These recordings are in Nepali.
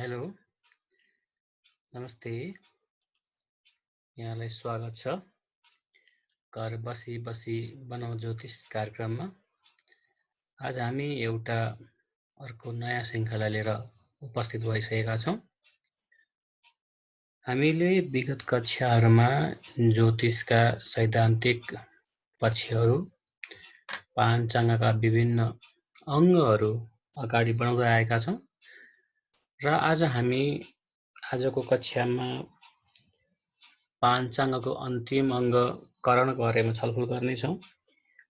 हेलो, नमस्ते। यहाँलाई स्वागत छ घर बसी बसी बनाऊ ज्योतिष कार्यक्रममा। आज हामी एउटा अर्को नयाँ श्रृङ्खला लिएर उपस्थित भइसकेका छौँ। हामीले विगत कक्षाहरूमा ज्योतिषका सैद्धान्तिक पक्षहरू, पाञ्चाङ्गका विभिन्न अङ्गहरू अगाडि बढाउँदै आएका छौँ र आज हामी आजको कक्षामा पाञ्चाङ्गको अन्तिम अङ्ग करणको बारेमा छलफल गर्नेछौँ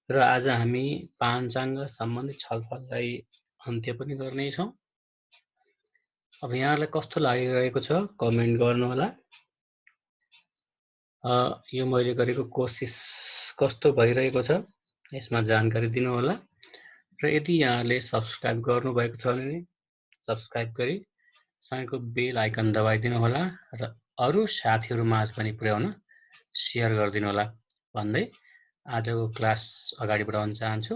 र आज हामी पाञ्चाङ्ग सम्बन्धी छलफललाई अन्त्य पनि गर्नेछौँ। अब यहाँहरूलाई कस्तो लागिरहेको छ कमेन्ट गर्नुहोला। यो मैले गरेको कोसिस कस्तो भइरहेको छ यसमा जानकारी दिनुहोला र यदि यहाँले सब्स्क्राइब गर्नुभएको छ भने सब्स्क्राइब गरी सँगैको बेल आइकन दबाइदिनु होला र अरू साथीहरू माझ पनि पुर्याउन सेयर गरिदिनु होला भन्दै आजको क्लास अगाडि बढाउन चाहन्छु।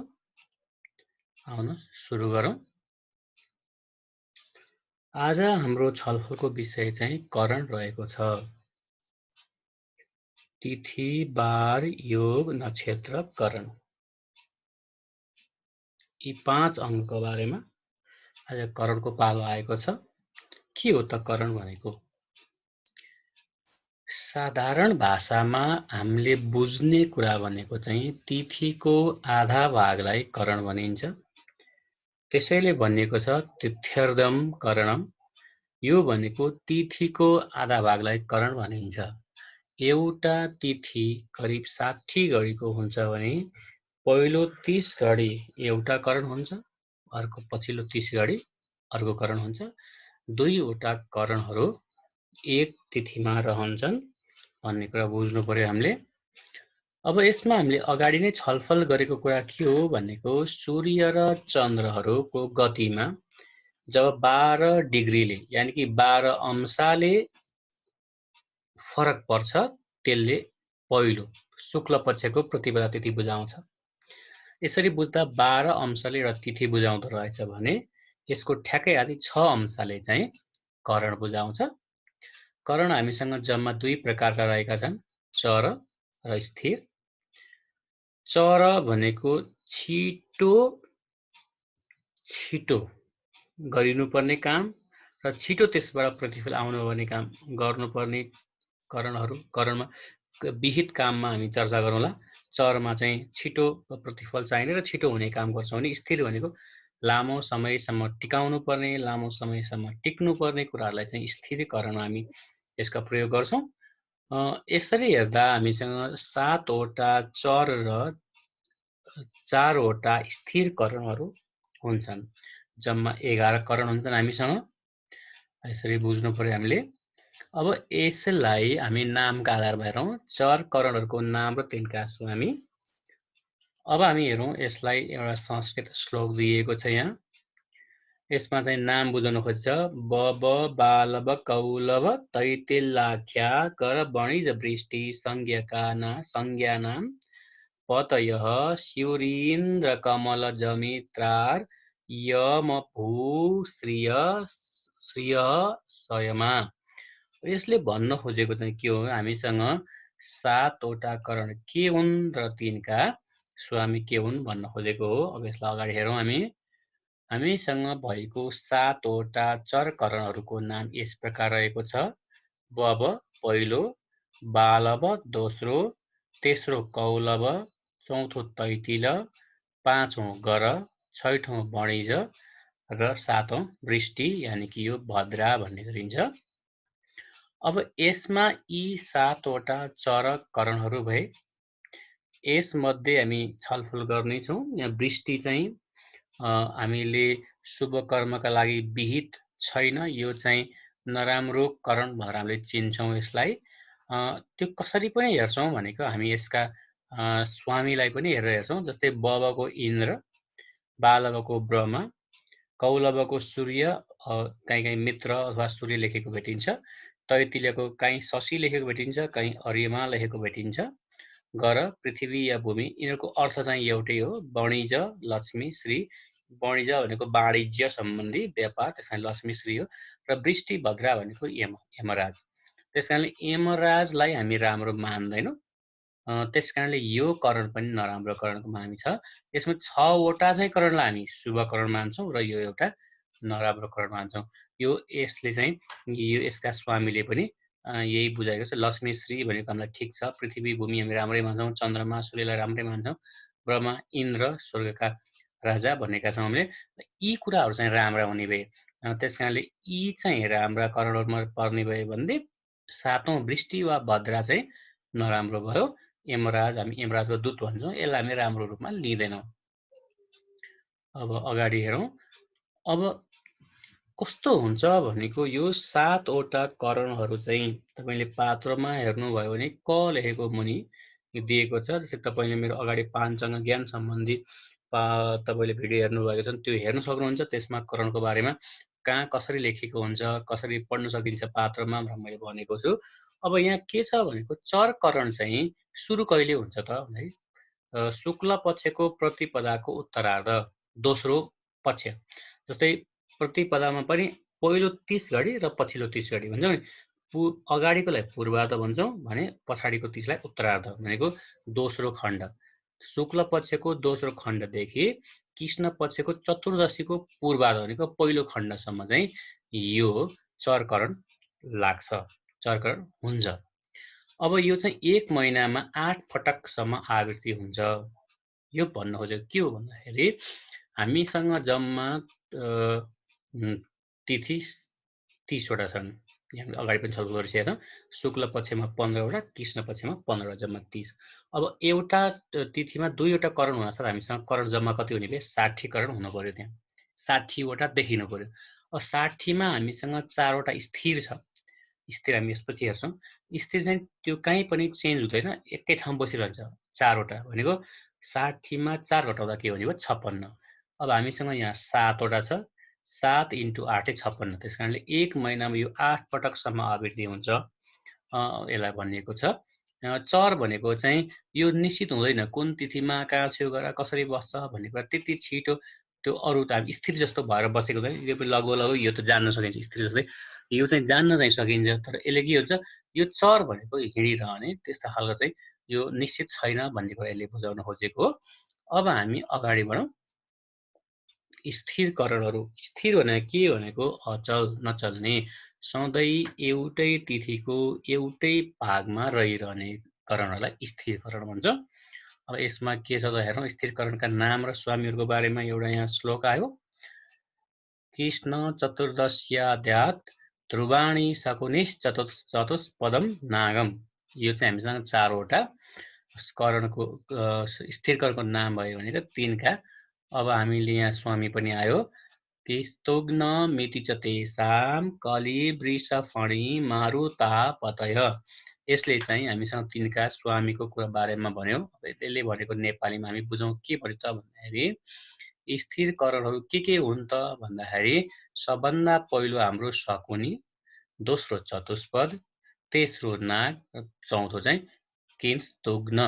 आउनु सुरु गरौँ। आज हाम्रो छलफलको विषय चाहिँ करण रहेको छ। तिथि, बार, योग, नक्षत्र, करण, यी 5 अङ्गको बारेमा आज करणको पालो आएको छ। के हो त करण भनेको? साधारण भाषामा हामीले बुझ्ने कुरा भनेको चाहिँ तिथिको आधा भागलाई करण भनिन्छ। त्यसैले भनिएको छ तिथ्यर्धम करणम। यो भनेको तिथिको आधा भागलाई करण भनिन्छ। एउटा तिथि करिब 60 घडीको हुन्छ भने पहिलो 30 घडी एउटा करण हुन्छ, अर्को पछिल्लो 30 घडी अर्को करण हुन्छ। दुईवटा करणहरू एक तिथिमा रहन्छन् भन्ने कुरा बुझ्नु पर्यो हामीले। अब यसमा हामीले अगाडि नै छलफल गरेको कुरा के हो भनेको सूर्य र चन्द्रहरूको गतिमा जब 12 डिग्रीले यानि कि 12 अंशले फरक पर्छ त्यसले पहिलो शुक्ल पक्षको प्रतिपदा तिथि बुझाउँछ। यसरी बुझ्दा 12 अंशले र तिथि बुझाउँदो रहेछ भने यसको ठ्याक्कै आदि 6 अंशले चाहिँ करण बुझाउँछ। करण हामीसँग जम्मा 2 प्रकारका रहेका छन्, चर र स्थिर। चर भनेको छिटो गरिनुपर्ने काम र छिटो त्यसबाट प्रतिफल आउनुपर्ने काम गर्नुपर्ने करणमा विहित काममा हामी चर्चा गरौँला। चरमा चाहिँ छिटो प्रतिफल चाहिने र छिटो हुने काम गर्छौँ भने स्थिर भनेको लामो समयसम्म टिकाउनु पर्ने, लामो समयसम्म टिक्नुपर्ने कुराहरूलाई चाहिँ स्थिरीकरणमा हामी यसका प्रयोग गर्छौँ। यसरी हेर्दा हामीसँग 7 वटा चर र 4 वटा स्थिर करणहरू हुन्छन्। जम्मा 11 करण हुन्छन् हामीसँग। यसरी बुझ्नु पर्यो हामीले। अब यसलाई हामी नामका आधारमा हेरौँ। चर करणहरूको नाम र तिनका स्वामी। अब हामी हेरौँ यसलाई एउटा संस्कृत श्लोक दिएको छ यहाँ। यसमा चाहिँ नाम बुझाउन खोज्छ। बब बालव कौलव तैतिलाख्या कर वणिज वृष्टि संज्ञानाम पतयः शिवरीन्द्र कमल जमित्रार यमभूश्रिय सयमा। यसले भन्न खोजेको चाहिँ के हो, हामीसँग 7 वटा करण के हुन् र तिनका स्वामी के हुन् भन्न खोजेको हो। अब यसलाई अगाडि हेरौँ हामीसँग भएको 7 वटा चर करणहरूको नाम यस प्रकार रहेको छ। बब पहिलो, बालव दोस्रो, तेस्रो कौलव, चौथो तैतिल, पाँचौं गर, छैठौं वणिज र 7औं वृष्टि यानि कि यो भद्रा भन्ने गरिन्छ। अब यसमा यी 7 वटा चर करणहरू भए। यसमध्ये हामी छलफल गर्नेछौँ। यहाँ वृष्टि चाहिँ हामीले शुभ कर्मका लागि विहित छैन, यो चाहिँ नराम्रो करण भनेर हामीले चिन्छौँ यसलाई। त्यो कसरी पनि हेर्छौँ भनेको हामी यसका स्वामीलाई पनि हेरेर हेर्छौँ। जस्तै बबको इन्द्र, बालवको ब्रह्मा, कौलवको सूर्य, कहीँ मित्र अथवा सूर्य लेखेको भेटिन्छ, तैतिलको कहीँ शशि लेखेको भेटिन्छ, कहीँ अर्यमा लेखेको भेटिन्छ, गर पृथ्वी या भूमि, यिनीहरूको अर्थ चाहिँ एउटै हो, वणिज लक्ष्मी श्री, वाणिज्य भनेको वाणिज्य सम्बन्धी व्यापार, त्यस कारणले लक्ष्मी श्री हो। र वृष्टि भद्रा भनेको यमराज, त्यस कारणले यमराजलाई हामी राम्रो मान्दैनौँ। त्यस कारणले यो करण पनि नराम्रो करणको हामी छ। यसमा 6 वटा चाहिँ करणलाई हामी शुभ करण मान्छौँ र यो एउटा नराम्रो करण मान्छौँ। यसले चाहिँ यसका स्वामीले पनि यही बुझाएको छ। लक्ष्मी श्री भनेको हामीलाई ठिक छ, पृथ्वी भूमि हामी राम्रै मान्छौँ, चन्द्रमा सूर्यलाई राम्रै मान्छौँ, ब्रह्मा इन्द्र स्वर्गका राजा भनेका छौँ हामीले। यी कुराहरू चाहिँ राम्रा हुने भए, त्यस कारणले यी चाहिँ राम्रा करणहरूमा पर्ने भयो भने 7औं वृष्टि वा भद्रा चाहिँ नराम्रो भयो। यमराज हामी यमराजको दूत भन्छौँ, यसलाई हामी राम्रो रूपमा लिँदैनौँ। अब अगाडि हेरौँ। अब कस्तो हुन्छ भनेको यो 7 वटा करणहरू चाहिँ तपाईँले पात्रमा हेर्नुभयो भने क लेखेको मुनि दिएको छ। जस्तै तपाईँले मेरो अगाडि पाञ्चङ्ग ज्ञान सम्बन्धी तपाईँले भिडियो हेर्नुभएको छ, त्यो हेर्न सक्नुहुन्छ। त्यसमा करणको बारेमा कहाँ कसरी लेखेको हुन्छ, कसरी पढ्न सकिन्छ पात्रमा मैले भनेको छु। अब यहाँ के छ भनेको चर करण चाहिँ सुरु कहिले हुन्छ त भन्दाखेरि शुक्ल पक्षको प्रतिपदाको उत्तरार्ध, दोस्रो पक्ष। जस्तै प्रतिपदामा पनि पहिलो 30 घडी र पछिल्लो 30 घडी भन्छौँ नि। अगाडिकोलाई पूर्वार्ध भन्छौँ भने पछाडिको 30लाई उत्तरार्ध भनेको दोस्रो खण्ड। शुक्ल पक्षको दोस्रो खण्डदेखि कृष्ण पक्षको चतुर्दशीको पूर्वार्ध भनेको पहिलो खण्डसम्म चाहिँ यो चरकरण लाग्छ, चरकरण हुन्छ। अब यो चाहिँ 1 महिनामा 8 पटकसम्म आवृत्ति हुन्छ। यो भन्न खोजेको के हो भन्दाखेरि हामीसँग जम्मा तिथि 30 वटा छन्। यहाँ अगाडि पनि छलफल गरिसकेका छौँ। शुक्ल पक्षमा 15 वटा, कृष्ण पक्षमा 15 वटा, जम्मा 30। अब एउटा तिथिमा 2 वटा करण हुनासाथ हामीसँग करण जम्मा कति हुने भए 60 करण हुनु पर्यो। त्यहाँ 60 वटा देखिनु पर्यो। अब 60 मा हामीसँग 4 वटा स्थिर छ। स्थिर हामी यसपछि हेर्छौँ। स्थिर चाहिँ त्यो कहीँ पनि चेन्ज हुँदैन, एकै ठाउँ बसिरहन्छ। 4 वटा भनेको 60 मा 4 घटाउँदा के हुने भयो 56। अब हामीसँग यहाँ 7 वटा छ। 7 × 8 = 56। त्यस कारणले 1 महिनामा यो 8 पटकसम्म आवृत्ति हुन्छ, यसलाई भनिएको छ। चर भनेको चाहिँ यो निश्चित हुँदैन कुन तिथिमा कहाँ छेउ गएर कसरी बस्छ भन्ने कुरा त्यति छिटो त्यो अरू त हामी स्थिर जस्तो भएर बसेको हुँदैन। यो पनि लगभग यो त जान्न सकिन्छ स्थिर जस्तै, यो चाहिँ जान्न चाहिँ सकिन्छ। तर यसले के हुन्छ, यो चर भनेको हिँडिरहने त्यस्तो खालको चाहिँ यो निश्चित छैन भन्ने कुरा यसले बुझाउन खोजेको हो। अब हामी अगाडि बढौँ। स्थिर करणहरू, स्थिर भनेको के भनेको अचल नचल्ने, सधैँ एउटै तिथिको एउटै भागमा रहिरहने करणहरूलाई स्थिर करण भन्छ। अब यसमा के छ त हेरौँ। स्थिर करणका नाम र स्वामीहरूको बारेमा एउटा यहाँ श्लोक आयो। कृष्ण चतुर्दश्याद्यात् ध्रुवाणी शकुनिश्चतुष्पदं नागम। यो चाहिँ हामीसँग 4 वटा करणको स्थिर करणको नाम भयो भनेको 3 का। अब हामीले यहाँ स्वामी पनि आयो। स्तुग्न मिति च तेषां कलि वृषफणि मारुतापतय। यसले चाहिँ हामीसँग 3 का स्वामीको कुरा बारेमा भन्यो। त्यसले भनेको नेपालीमा हामी बुझौँ के भन्यो त भन्दाखेरि स्थिर करणहरू के हुन् त भन्दाखेरि सबभन्दा पहिलो हाम्रो शकुनी, दोस्रो चतुष्पद, तेस्रो नाग, चौथो चाहिँ किंस्तुग्न।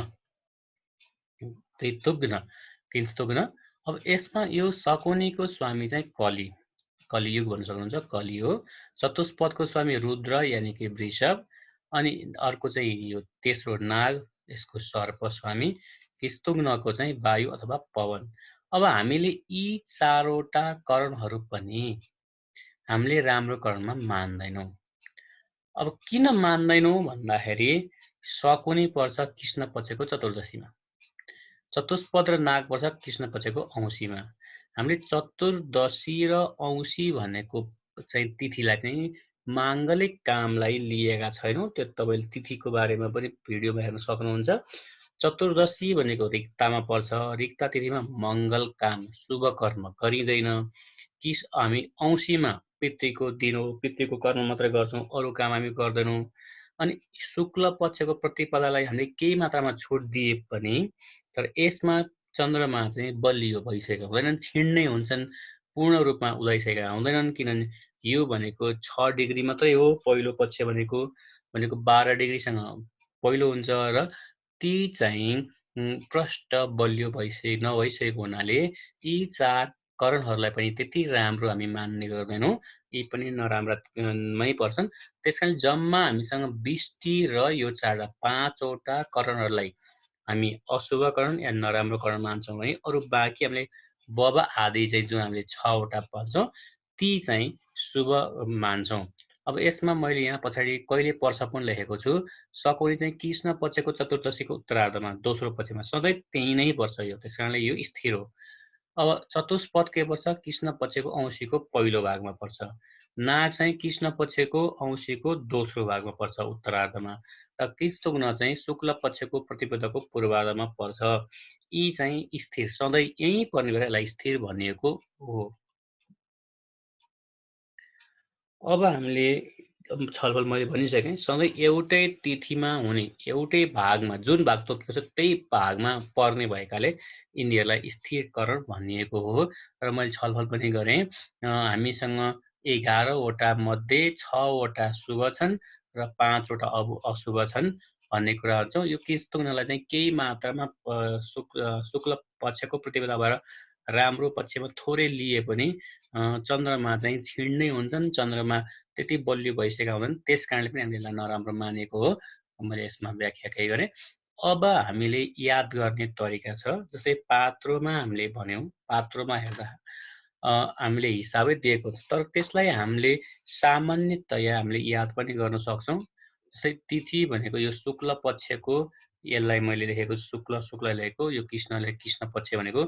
किंस्तुग्न। अब यसमा यो शकुनीको स्वामी चाहिँ कलियुग भन्न सक्नुहुन्छ, कलि हो। चतुष्पदको स्वामी रुद्र यानि कि वृषभ, अनि अर्को चाहिँ यो तेस्रो नाग, यसको सर्प स्वामी। किंस्तुग्नको चाहिँ वायु अथवा पवन। अब हामीले यी 4 वटा करणहरू पनि हामीले राम्रो करणमा मान्दैनौँ। अब किन मान्दैनौँ भन्दाखेरि शकुनी पर्छ कृष्ण पक्षको चतुर्दशीमा, चतुष्पद र नाग पर्छ कृष्ण पक्षको औँसीमा। हामीले चतुर्दशी र औँसी भनेको चाहिँ तिथिलाई चाहिँ माङ्गलिक कामलाई लिएका छैनौँ। त्यो तपाईँले तिथिको बारेमा पनि भिडियोमा हेर्न सक्नुहुन्छ। चतुर्दशी भनेको रिक्तामा पर्छ। रिक्ता तिथिमा मङ्गल काम शुभ कर्म गरिँदैन। हामी औँसीमा पितृको दिन हो, पितृको कर्म मात्रै गर्छौँ, अरू काम हामी गर्दैनौँ। अनि शुक्ल पक्षको प्रतिपदालाई हामीले केही मात्रामा छुट दिए पनि तर यसमा चन्द्रमा चाहिँ बलियो भइसकेका हुँदैनन्, छिन्नै हुन्छन्, पूर्ण रूपमा उदाइसकेका हुँदैनन्। किनभने यो भनेको 6 डिग्री मात्रै हो। पहिलो पक्ष भनेको 12 डिग्रीसँग पहिलो हुन्छ र ती चाहिँ प्रष्ट बलियो नभइसकेको हुनाले यी 4 करणहरूलाई पनि त्यति राम्रो हामी मान्ने गर्दैनौँ, यी पनि नराम्रा मै पर्छन्। त्यसकारण जम्मा हामीसँग 20टी र यो 5वटा करणहरूलाई हामी अशुभ करण या नराम्रो करण मान्छौँ भने अरू बाँकी हामीले ब आदि चाहिँ जुन हामीले 6वटा पाउँछौँ ती चाहिँ शुभ मान्छौँ। अब यसमा मैले यहाँ पछाडि कहिले पर्छ पनि लेखेको छु। सकुनी चाहिँ कृष्ण पक्षको चतुर्दशीको उत्तरार्धमा दोस्रो पक्षमा सधैँ त्यही नै पर्छ यो, त्यस कारणले यो स्थिर हो। अब चतुष्पद के पर्छ? कृष्ण पक्षको औँसीको पहिलो भागमा पर्छ। नाग चाहिँ कृष्ण पक्षको औँसीको दोस्रो भागमा पर्छ उत्तरार्धमा र कृष्ण चाहिँ शुक्ल पक्षको प्रतिपदाको पूर्वार्धमा पर्छ। यी चाहिँ स्थिर सधैँ यहीँ पर्ने भएर यसलाई स्थिर भनिएको हो। अब हामीले छलफल मैले भनिसकेँ, सधैँ एउटै तिथिमा हुने एउटै भागमा जुन भाग तोकेको छ त्यही भागमा पर्ने भएकाले यिनीहरूलाई स्थिरकरण भनिएको हो। र मैले छलफल पनि गरेँ, हामीसँग 11वटा मध्ये 6वटा शुभ छन् र 5वटा अशुभ छन् भन्ने कुरा हुन्छ। यो कृष्णलाई चाहिँ केही मात्रामा शुक्ल पक्षको प्रतिपदा भएर राम्रो पक्षमा थोरै लिए पनि चन्द्रमा चाहिँ छिड्नै हुन्छन्, चन्द्रमा त्यति बलियो भइसकेका हुन्छन्, त्यस कारणले पनि हामीले यसलाई नराम्रो मानेको हो। मैले यसमा व्याख्या केही गरेँ। अब हामीले याद गर्ने तरिका छ, जस्तै पात्रोमा हामीले भन्यौँ, पात्रोमा हेर्दा हामीले हिसाबै दिएको छ, तर त्यसलाई हामीले सामान्यतया हामीले याद पनि गर्न सक्छौँ। जस्तै तिथि भनेको यो शुक्ल पक्षको, यसलाई मैले लेखेको शुक्ल लेखेको, यो कृष्ण पक्ष भनेको।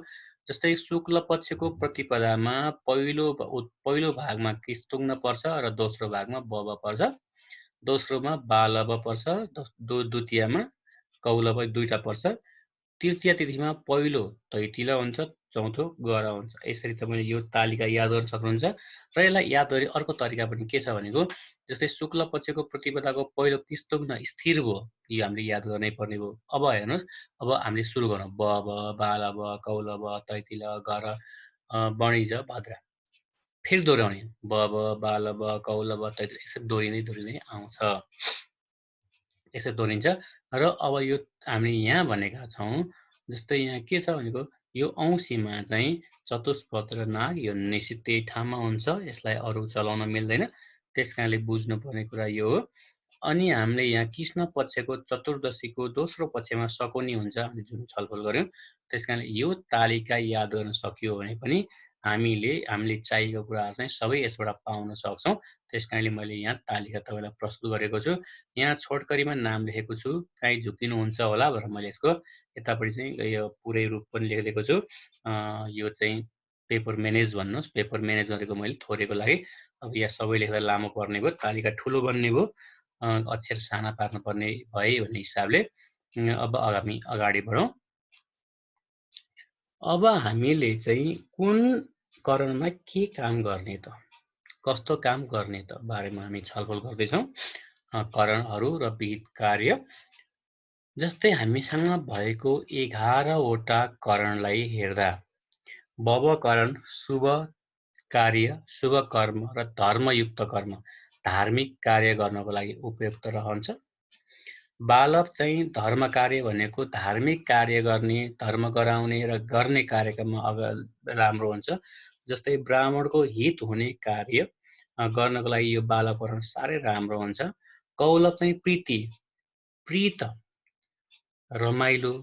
जस्तै शुक्ल पक्षको प्रतिपदामा पहिलो भागमा कृष्ण पर्छ र दोस्रो भागमा बब पर्छ, दोस्रोमा बालव पर्छ, द्वितीयमा कौलव दुईटा पर्छ, तृतीय तिथिमा पहिलो तैतिला हुन्छ, चौथो गर हुन्छ। यसरी तपाईँले यो तालिका याद गर्न सक्नुहुन्छ। र यसलाई याद गर्ने अर्को तरिका पनि के छ भनेको, जस्तै शुक्ल पक्षको प्रतिपदाको पहिलो कृष्ण स्थिर भयो, यो हामीले याद गर्नै पर्ने भयो। अब हेर्नुहोस्, अब हामीले सुरु गरौँ, बब बालव कौलव तैतिल गर वणिज भद्रा, फेरि दोहोऱ्याउने, बब बालव कौलव तैतिल, यसरी दोहोरिँदै आउँछ, यसरी दोहोरिन्छ। र अब यो हामीले यहाँ भनेका छौँ, जस्तै यहाँ के छ भनेको, यो औँसीमा चाहिँ चतुष्पद र नाग यो निश्चित त्यही ठाउँमा हुन्छ, यसलाई अरू चलाउन मिल्दैन, त्यस कारणले बुझ्नुपर्ने कुरा यो हो। अनि हामीले यहाँ कृष्ण पक्षको चतुर्दशीको दोस्रो पक्षमा सकुनी हुन्छ, हामीले जुन छलफल गऱ्यौँ, त्यस कारणले यो तालिका याद गर्न सकियो भने पनि हामीले चाहिएको कुराहरू चाहिँ सबै यसबाट पाउन सक्छौँ। त्यस कारणले मैले यहाँ तालिका तपाईँलाई प्रस्तुत गरेको छु। यहाँ छोटकरीमा नाम लेखेको छु, काहीँ झुकिनुहुन्छ होला भनेर मैले यसको यतापट्टि चाहिँ यो पुरै रूप पनि लेखिदिएको छु। यो चाहिँ पेपर म्यानेज भन्नुहोस्, पेपर म्यानेज गरेको मैले थोरैको लागि। अब यहाँ सबै लेख्दा लामो पर्ने भयो, तालिका ठुलो बन्ने भयो, अक्षर साना पार्नुपर्ने भए भन्ने हिसाबले। अब हामी अगाडि बढौँ। अब हामीले चाहिँ कुन करणमा के काम गर्ने त, कस्तो काम गर्ने त बारेमा हामी छलफल गर्दैछौँ। करणहरू र विहित कार्य, जस्तै हामीसँग भएको 11वटा करणलाई हेर्दा बब करण शुभ कार्य, शुभ कर्म र धर्मयुक्त कर्म, धार्मिक कार्य गर्नको लागि उपयुक्त रहन्छ। बालव चाहिँ धर्म कार्य भनेको धार्मिक कार्य गर्ने, धर्म गराउने र गर्ने कार्यक्रममा राम्रो हुन्छ। जस्तै ब्राह्मणको हित हुने कार्य गर्नको लागि यो बालवकरण साह्रै राम्रो हुन्छ। कौलव चाहिँ प्रीत रमाइलो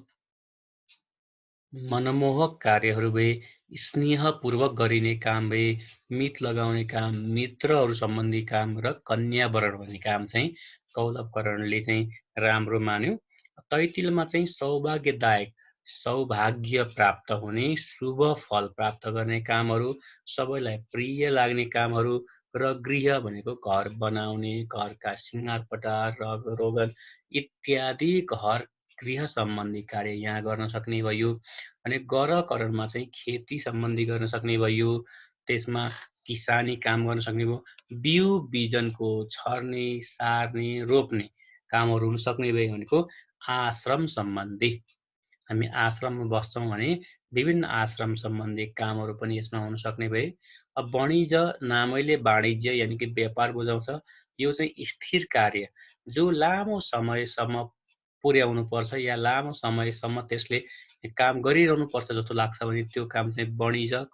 मनमोहक कार्यहरू भए, स्नेहपूर्वक गरिने काम भए, मित लगाउने काम, मित्रहरू सम्बन्धी काम र कन्यावरण भन्ने काम चाहिँ कौलवकरणले चाहिँ राम्रो मान्यो। तैतिलमा चाहिँ सौभाग्यदायक, सौभाग्य प्राप्त हुने, शुभ फल प्राप्त गर्ने कामहरू, सबैलाई प्रिय लाग्ने कामहरू र गृह भनेको घर बनाउने, घरका सिँगारपटार रोगन इत्यादि घर गृह सम्बन्धी कार्य यहाँ गर्न सक्ने भयो। अनि गरकरणमा चाहिँ खेती सम्बन्धी गर्न सक्ने भयो, त्यसमा किसानी काम गर्न सक्ने भयो, बिउ बिजनको छर्ने, सार्ने, रोप्ने कामहरू हुन सक्ने भयो। भनेको आश्रम सम्बन्धी, हामी आश्रममा बस्छौँ भने विभिन्न आश्रम सम्बन्धी कामहरू पनि यसमा हुन सक्ने भए। अब वाणिज नामैले वाणिज्य यानि कि व्यापार बुझाउँछ। यो चाहिँ स्थिर कार्य जो लामो समयसम्म पुर्याउनुपर्छ या लामो समयसम्म त्यसले काम गरिरहनुपर्छ जस्तो लाग्छ भने त्यो काम चाहिँ वाणिज्य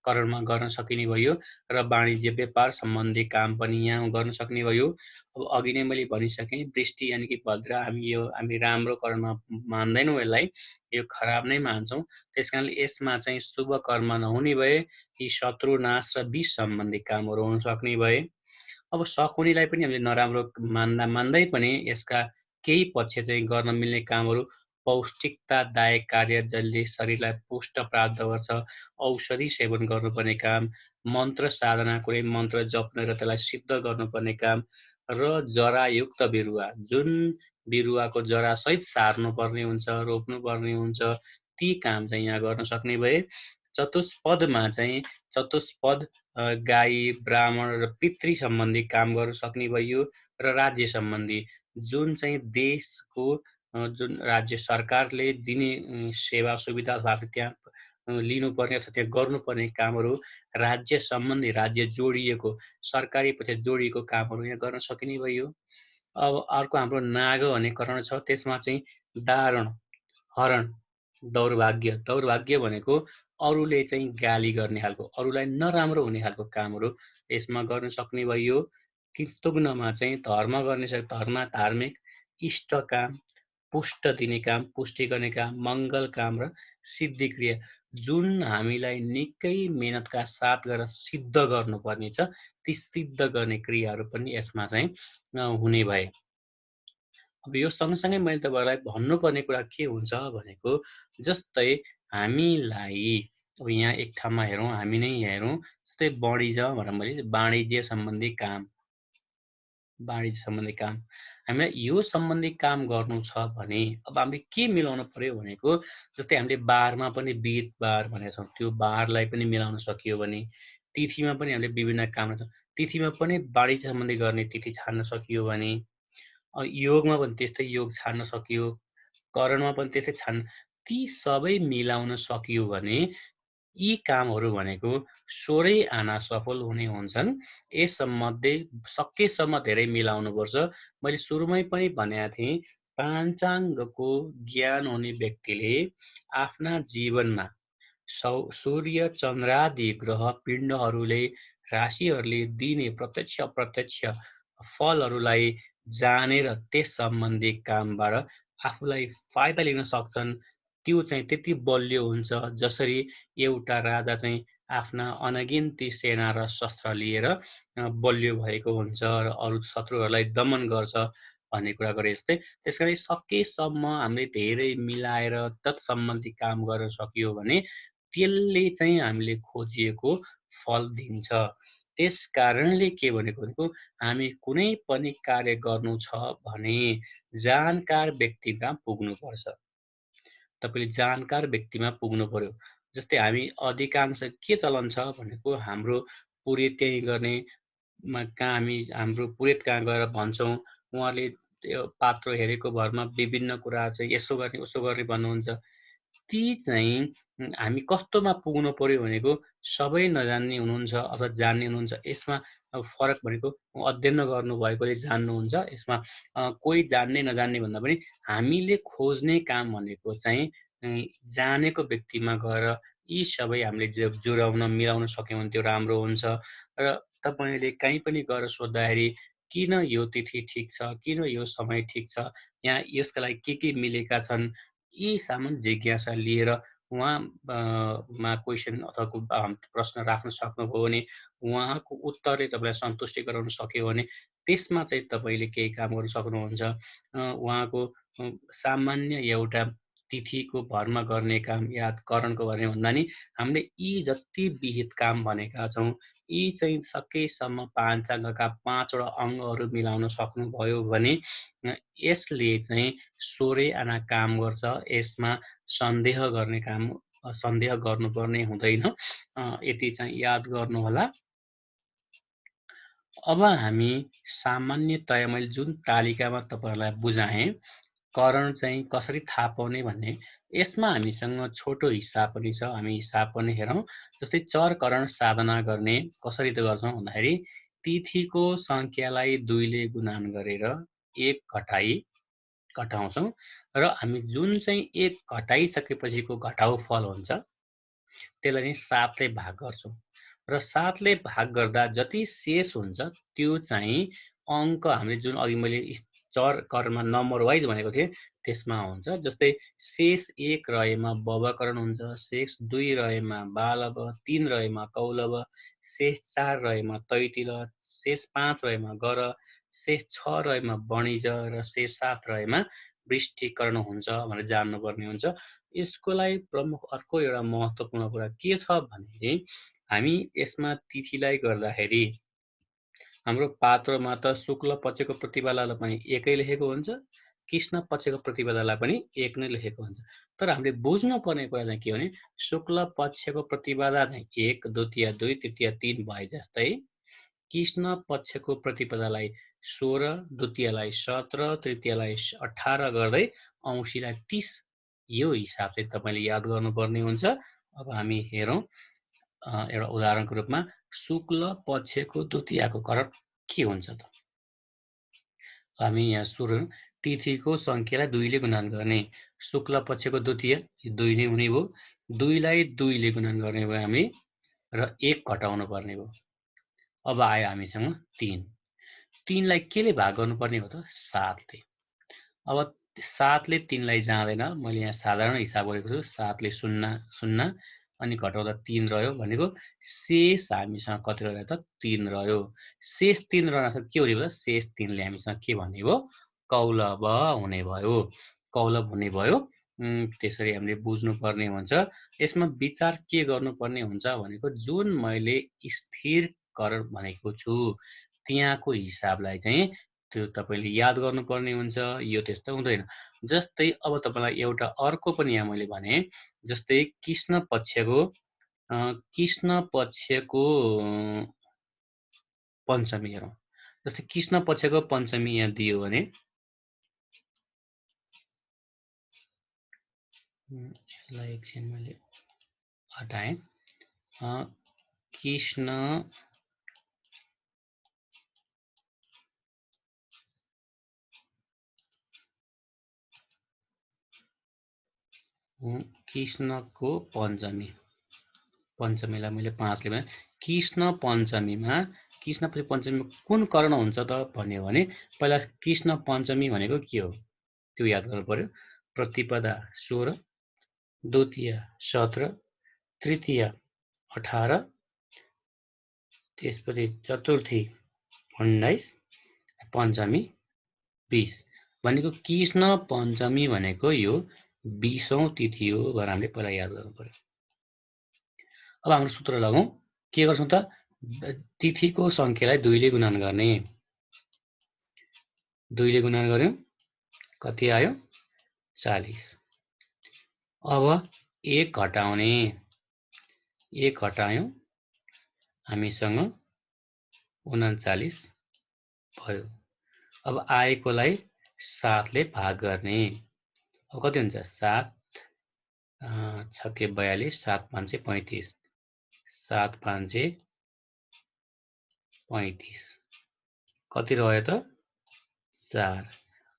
करणमा गर्न सकिने भयो र वाणिज्य व्यापार सम्बन्धी काम पनि यहाँ गर्न सक्ने भयो। अब अघि नै मैले भनिसकेँ वृष्टि यानि कि भद्र हामी राम्रो करणमा मान्दैनौँ यसलाई, यो खराब नै मान्छौँ। त्यस कारणले यसमा चाहिँ शुभ कर्म नहुने भए यी शत्रु नाश र विष सम्बन्धी कामहरू हुन सक्ने भए। अब शकुनीलाई पनि हामीले नराम्रो मान्दै पनि यसका केही पक्ष चाहिँ गर्न मिल्ने कामहरू पौष्टिकतादायक कार्य जसले शरीरलाई पुष्ट प्राप्त गर्छ, औषधि सेवन गर्नुपर्ने काम, मन्त्र साधना कुनै मन्त्र जप्न र त्यसलाई सिद्ध गर्नुपर्ने काम र जरायुक्त बिरुवा जुन बिरुवाको जरासहित सार्नुपर्ने हुन्छ, रोप्नुपर्ने हुन्छ, ती काम चाहिँ यहाँ गर्न सक्ने भए। चतुष्पदमा चाहिँ चतुष्पद गाई, ब्राह्मण र पितृ सम्बन्धी काम गर्न सक्ने भयो र राज्य सम्बन्धी जुन चाहिँ देशको जुन राज्य सरकारले दिने सेवा सुविधा अथवा त्यहाँ लिनुपर्ने अथवा त्यहाँ गर्नुपर्ने कामहरू राज्य सम्बन्धी राज्य जोडिएको सरकारी पछि जोडिएको कामहरू यहाँ गर्न सकिने भयो। अब अर्को हाम्रो नाग भन्ने करण छ, त्यसमा चाहिँ दारुण, हरण, दौर्भाग्य भनेको अरूले चाहिँ गाली गर्ने खालको, अरूलाई नराम्रो हुने खालको कामहरू यसमा गर्न सक्ने भयो। किस्तुग्नमा चाहिँ धर्म गर्ने धर्म, धार्मिक, इष्ट काम, पुष्ट दिने काम, पुष्टि गर्ने काम, मङ्गल काम र सिद्धि क्रिया जुन हामीलाई निकै मेहनतका साथ गरेर सिद्ध गर्नुपर्ने छ, ती सिद्ध गर्ने क्रियाहरू पनि यसमा चाहिँ हुने भए। अब यो सँगसँगै मैले तपाईँलाई भन्नुपर्ने कुरा के हुन्छ भनेको जस्तै हामीलाई अब यहाँ एक ठाउँमा हेरौँ, हामी नै हेरौँ, जस्तै वाणिज्य भनेर मैले वाणिज्य सम्बन्धी काम, हामीलाई यो सम्बन्धी काम गर्नु छ भने अब हामीले के मिलाउनु पर्यो भनेको जस्तै हामीले बारमा पनि बिहिबार भनेका छौँ, त्यो बारलाई पनि मिलाउन सकियो भने, तिथिमा पनि हामीले विभिन्न काम छ, तिथिमा पनि वाणिज्य सम्बन्धी गर्ने तिथि छान्न सकियो भने, योगमा पनि त्यस्तै योग छान्न सकियो, करणमा पनि त्यस्तै छान्न, ती सबै मिलाउन सकियो भने यी कामहरू भनेको 16 आना सफल हुने हुन्छन्। यसमध्ये सकेसम्म धेरै मिलाउनुपर्छ। मैले सुरुमै पनि भनेको थिएँ, पाञ्चाङ्गको ज्ञान हुने व्यक्तिले आफ्ना जीवनमा सूर्य, चन्द्रादि ग्रह पिण्डहरूले, राशिहरूले दिने प्रत्यक्ष अप्रत्यक्ष फलहरूलाई जानेर त्यस सम्बन्धी कामबाट आफूलाई फाइदा लिन सक्छन्। त्यो चाहिँ त्यति बलियो हुन्छ जसरी एउटा राजा चाहिँ आफ्ना अनगिन्ती सेना र शस्त्र लिएर बलियो भएको हुन्छ र अरू शत्रुहरूलाई दमन गर्छ भन्ने कुरा गरे जस्तै। त्यस कारण सकेसम्म हामीले धेरै मिलाएर तत्सम्बन्धी काम गर्न सकियो भने त्यसले चाहिँ हामीले खोजिएको फल दिन्छ। त्यस कारणले के भनेको हामी कुनै पनि कार्य गर्नु छ भने जानकार व्यक्तिमा पुग्नुपर्छ। तपाईँले जानकार व्यक्तिमा पुग्नु पर्यो। जस्तै हामी अधिकांश के चलन छ भनेको हाम्रो पुरोहित त्यहीँ गर्ने कहाँ हाम्रो पुरोहित कहाँ गएर भन्छौँ, उहाँले त्यो पात्रो हेरेको भरमा विभिन्न कुरा चाहिँ यसो गर्ने उसो गर्ने भन्नुहुन्छ। ती चाहिँ हामी कस्तोमा पुग्नु पर्यो भनेको सबै नजान्ने हुनुहुन्छ अथवा जान्ने हुनुहुन्छ। यसमा फरक भनेको अध्ययन गर्नुभएकोले जान्नुहुन्छ। यसमा कोही जान्ने नजान्ने भन्दा पनि हामीले खोज्ने काम भनेको चाहिँ जानेको व्यक्तिमा गएर यी सबै हामीले जोडाउन मिलाउन सक्यौँ भने त्यो राम्रो हुन्छ। र तपाईँले कहीँ पनि गएर सोद्धाखेरि किन यो तिथि ठिक छ, किन यो समय ठिक छ, यहाँ यसका लागि के मिलेका छन्, यी सामान्य जिज्ञासा लिएर उहाँ मा क्वेसन अथवा प्रश्न राख्न सक्नुभयो भने उहाँको उत्तरले तपाईँलाई सन्तुष्टि गराउन सक्यो भने त्यसमा चाहिँ तपाईँले केही काम गर्न सक्नुहुन्छ। उहाँको सामान्य एउटा तिथिको भरमा गर्ने काम या करणको गर्ने भन्दा नि हामीले यी जति विहित काम भनेका छौँ यी चाहिँ सकेसम्म पाञ्चाङ्गका 5 वटा अङ्गहरू मिलाउन सक्नुभयो भने यसले चाहिँ 16 आना काम गर्छ। यसमा सन्देह गर्नुपर्ने हुँदैन। यति चाहिँ याद गर्नुहोला। अब हामी सामान्यतया मैले जुन तालिकामा तपाईँहरूलाई बुझाएँ करण चाहिँ कसरी थाहा पाउने भन्ने, यसमा हामीसँग छोटो हिसाब पनि छ। हामी हिसाब पनि हेरौँ। जस्तै चरकरण साधना गर्ने कसरी त गर्छौँ भन्दाखेरि तिथिको सङ्ख्यालाई 2 ले गुणन गरेर 1 घटाई घटाउँछौँ र हामी जुन चाहिँ 1 घटाइसकेपछिको घटाउ फल हुन्छ त्यसलाई नै 7ले भाग गर्छौँ र 7ले भाग गर्दा जति शेष हुन्छ त्यो चाहिँ अङ्क हामीले जुन अघि मैले चर करमा नम्बर वाइज भनेको थिएँ त्यसमा हुन्छ। जस्तै शेष 1 रहेमा बवकरण हुन्छ, शेष 2 रहेमा बालव, 3 रहेमा कौलव, शेष 4 रहेमा तैतिल, शेष 5 रहेमा गर, शेष 6 रहेमा वणिज र शेष 7 रहेमा वृष्टिकरण हुन्छ भनेर जान्नुपर्ने हुन्छ। यसको लागि प्रमुख अर्को एउटा महत्त्वपूर्ण कुरा के छ भने हामी यसमा तिथिलाई गर्दाखेरि हाम्रो पात्रमा त शुक्ल पक्षको प्रतिपदालाई पनि 1 लेखेको हुन्छ, कृष्ण पक्षको प्रतिपदालाई पनि 1 नै लेखेको हुन्छ। तर हामीले बुझ्नुपर्ने कुरा चाहिँ के हो भने शुक्ल पक्षको प्रतिपदा चाहिँ 1, द्वितीय 2, तृतीय 3 भए जस्तै कृष्ण पक्षको प्रतिपदालाई 16, द्वितीयलाई 17, तृतीयलाई 18 गर्दै औँसीलाई 30 यो हिसाब चाहिँ तपाईँले याद गर्नुपर्ने हुन्छ। अब हामी हेरौँ एउटा उदाहरणको रूपमा शुक्ल पक्षको द्वितीयको करण के हुन्छ त? हामी यहाँ सुरु तिथिको सङ्ख्यालाई 2 ले गुणन गर्ने। शुक्ल पक्षको द्वितीय 2 नै हुने भयो। 2 लाई 2 ले गुणन गर्ने भयो हामी र 1 घटाउनु पर्ने भयो। अब आयो हामीसँग 3। 3 लाई केले भाग गर्नुपर्ने हो त? 7 ले। अब 7 ले 3 लाई जाँदैन। मैले यहाँ साधारण हिसाब गरेको छु। 7 ले 0 0 अनि घटाउँदा 3 रह्यो भनेको शेष हामीसँग कति रह्यो त? 3 रह्यो। शेष 3 रहनासाथ के हुने भयो? शेष 3 ले हामीसँग के भन्ने भयो? कौलव हुने भयो। कौलव हुने भयो। त्यसरी हामीले बुझ्नुपर्ने हुन्छ। यसमा विचार के गर्नुपर्ने हुन्छ भनेको जुन मैले स्थिरकरण भनेको छु त्यहाँको हिसाबलाई चाहिँ त्यो तपाईँले याद गर्नुपर्ने हुन्छ। यो त्यस्तो हुँदैन। जस्तै अब तपाईँलाई एउटा अर्को पनि यहाँ मैले भने जस्तै कृष्ण पक्षको पञ्चमी हेरौँ। जस्तै कृष्ण पक्षको पञ्चमी यहाँ दियो भने यसलाई एकछिन मैले हटाएँ। कृष्णको पञ्चमीलाई मैले 5 ले भने कृष्ण पञ्चमीमा कुन कर्ण हुन्छ त भन्यो भने पहिला कृष्ण पञ्चमी भनेको के हो त्यो याद गर्नु पर्यो। प्रतिपदा 16, द्वितीय 17, तृतीय 18, त्यसपछि चतुर्थी 19, पञ्चमी 20 भनेको कृष्ण पञ्चमी भनेको यो 20औं तिथि हो भनेर हामीले पहिला याद गर्नु पर्यो। अब हाम्रो सूत्र लगाउँ। के गर्छौँ त? तिथिको सङ्ख्यालाई 2 ले गुणन गर्ने। 2 ले गुणन गर्यौँ कति आयो? 40। अब 1 घटाउने। 1 घटायौँ हामीसँग 39 भयो। अब आएकोलाई 7 ले भाग गर्ने। अब कति हुन्छ? 7 छक्के 42, 7 5 35, 7 5 35 कति रह्यो त? 4।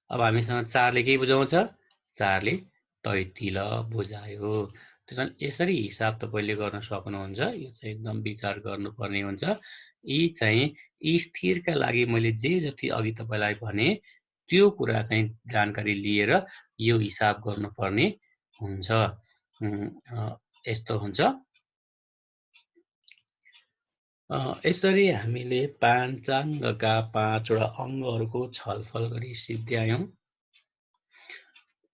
अब हामीसँग 4 ले के बुझाउँछ? 4 ले तैतिल बुझायो। त्यसैले यसरी हिसाब तपाईँले गर्न सक्नुहुन्छ। यो चाहिँ एकदम विचार गर्नुपर्ने हुन्छ। यी चाहिँ स्थिरका लागि मैले जे जति अघि तपाईँलाई भने त्यो कुरा चाहिँ जानकारी लिएर यो हिसाब गर्नुपर्ने हुन्छ। यस्तो हुन्छ। यसरी हामीले पाञ्चाङ्गका 5 वटा अङ्गहरूको छलफल गरी सिद्ध्यायौँ।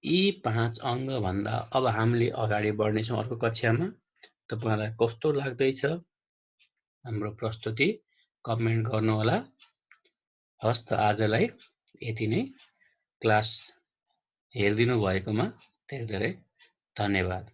यी 5 अङ्गभन्दा अब हामीले अगाडि बढ्नेछौँ अर्को कक्षामा। तपाईँलाई कस्तो लाग्दैछ हाम्रो प्रस्तुति कमेन्ट गर्नुहोला। हस् त आजलाई यति नै। क्लास हेरिदिनु भएकोमा धेरै धेरै धन्यवाद।